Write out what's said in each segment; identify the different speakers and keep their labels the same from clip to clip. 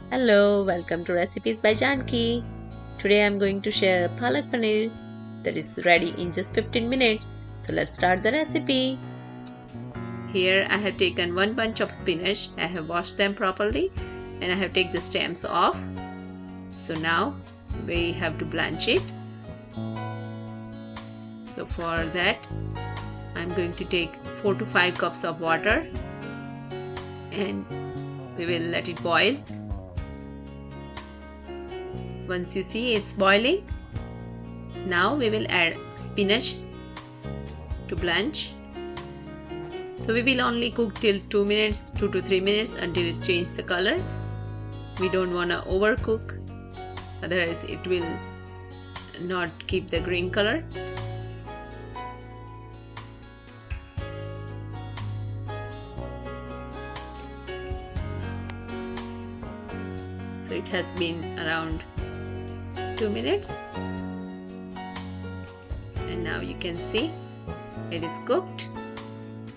Speaker 1: Hello, welcome to Recipes by Janki. Today I'm going to share Palak Paneer that is ready in just 15 minutes. So let's start the recipe. Here I have taken one bunch of spinach. I have washed them properly and I have taken the stems off. So now we have to blanch it. So for that I'm going to take 4 to 5 cups of water and we will let it boil. Once you see it's boiling, now we will add spinach to blanch. So we will only cook till 2 to 3 minutes until it changes the color. We don't want to overcook, otherwise it will not keep the green color. So it has been around 2 minutes and now you can see it is cooked.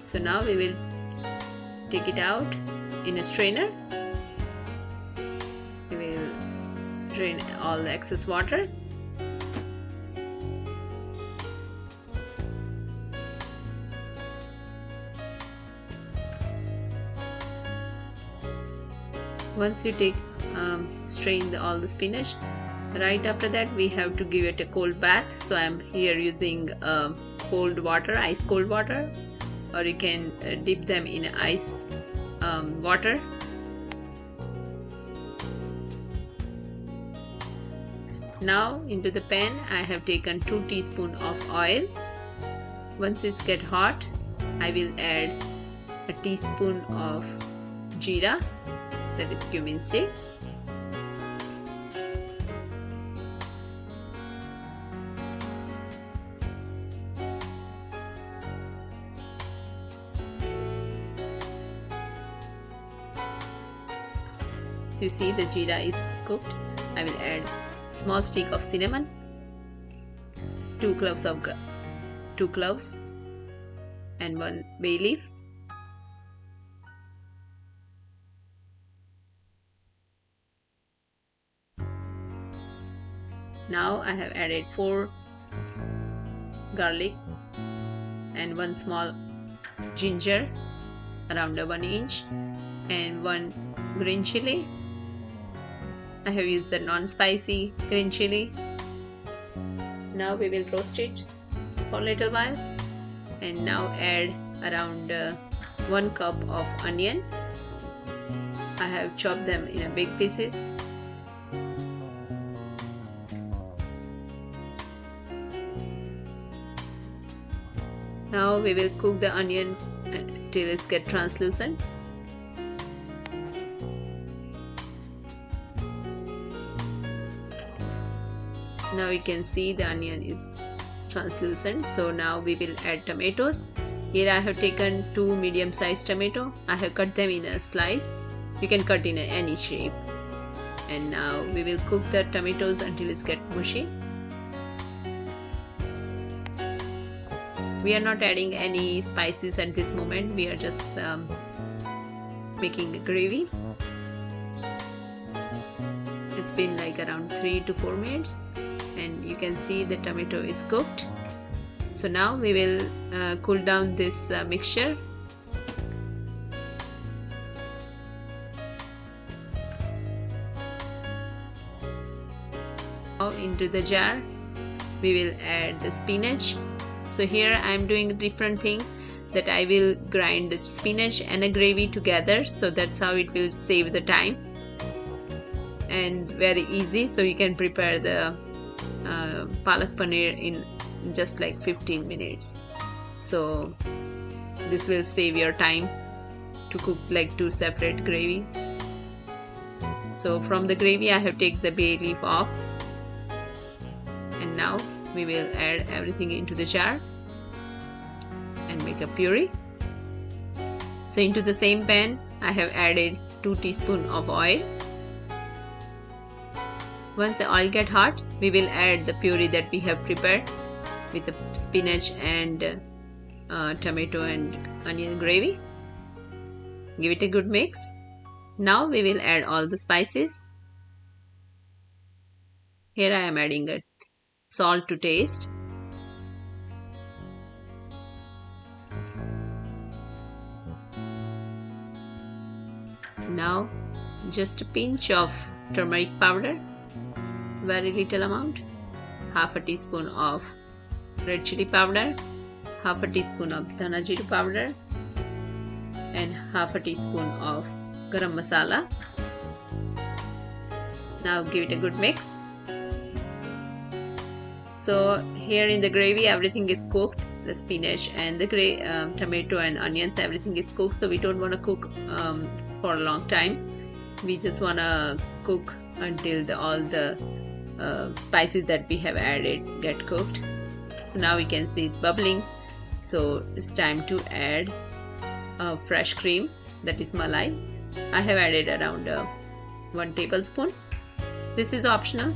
Speaker 1: So now we will take it out in a strainer. We will drain all the excess water. Once you strain all the spinach, right after that we have to give it a cold bath. So I'm here using cold water, ice cold water, or you can dip them in ice water. Now into the pan I have taken 2 teaspoons of oil. Once it gets hot, I will add a teaspoon of jeera, that is cumin seed. You see the jeera is cooked. I will add small stick of cinnamon, 2 cloves and 1 bay leaf. Now I have added 4 garlic and 1 small ginger around 1 inch and 1 green chili. I have used the non-spicy green chili. Now we will roast it for a little while and now add around 1 cup of onion. I have chopped them in big pieces. Now we will cook the onion till it gets translucent. Now you can see the onion is translucent. So now we will add tomatoes. Here I have taken 2 medium-sized tomatoes. I have cut them in a slice. You can cut in any shape. And now we will cook the tomatoes until it gets mushy. We are not adding any spices at this moment. We are just making a gravy. It's been like around 3 to 4 minutes. And you can see the tomato is cooked. So now we will cool down this mixture. Now into the jar we will add the spinach. So here I am doing a different thing, that I will grind the spinach and a gravy together. So that's how it will save the time and very easy. So you can prepare the Palak Paneer in just like 15 minutes. So this will save your time to cook like 2 separate gravies. So from the gravy I have taken the bay leaf off, and now we will add everything into the jar and make a puree. So into the same pan I have added 2 teaspoons of oil. Once the oil gets hot, we will add the puree that we have prepared with the spinach and tomato and onion gravy. Give it a good mix. Now we will add all the spices. Here I am adding a salt to taste. Now just a pinch of turmeric powder, very little amount, half a teaspoon of red chili powder, half a teaspoon of dhana jeera powder, and half a teaspoon of garam masala. Now give it a good mix. So here in the gravy everything is cooked, the spinach and the tomato and onions, everything is cooked, so we don't want to cook for a long time. We just want to cook until all the spices that we have added get cooked. So now we can see it's bubbling, so it's time to add fresh cream, that is malai. I have added around 1 tablespoon. This is optional,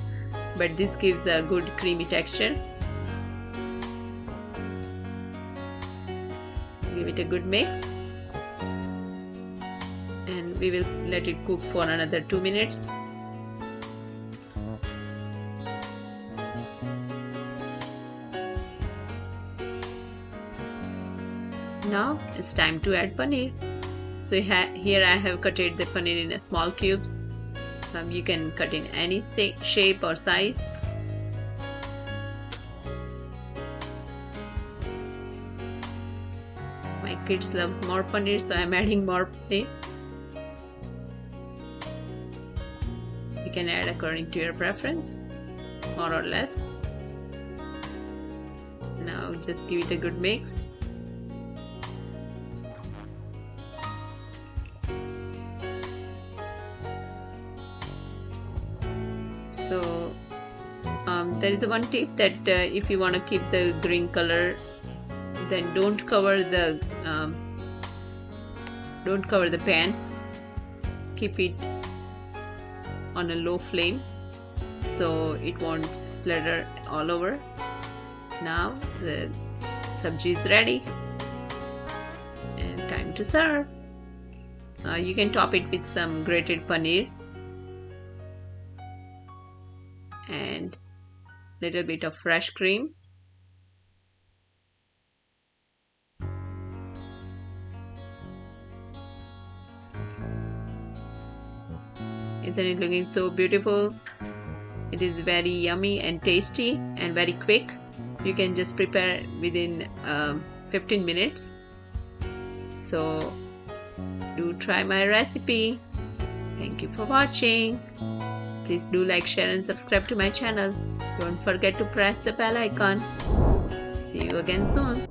Speaker 1: but this gives a good creamy texture. Give it a good mix and we will let it cook for another 2 minutes. Now it's time to add paneer. So here I have cut the paneer in small cubes. You can cut in any shape or size. My kids love more paneer, so I'm adding more paneer. You can add according to your preference, more or less. Now just give it a good mix. So there is one tip that if you want to keep the green color, then don't cover the pan. Keep it on a low flame so it won't splatter all over. Now the sabji is ready and time to serve. You can top it with some grated paneer and little bit of fresh cream. Isn't it looking so beautiful? It is very yummy and tasty and very quick. You can just prepare within 15 minutes. So do try my recipe. Thank you for watching. Please do like, share and subscribe to my channel. Don't forget to press the bell icon. See you again soon.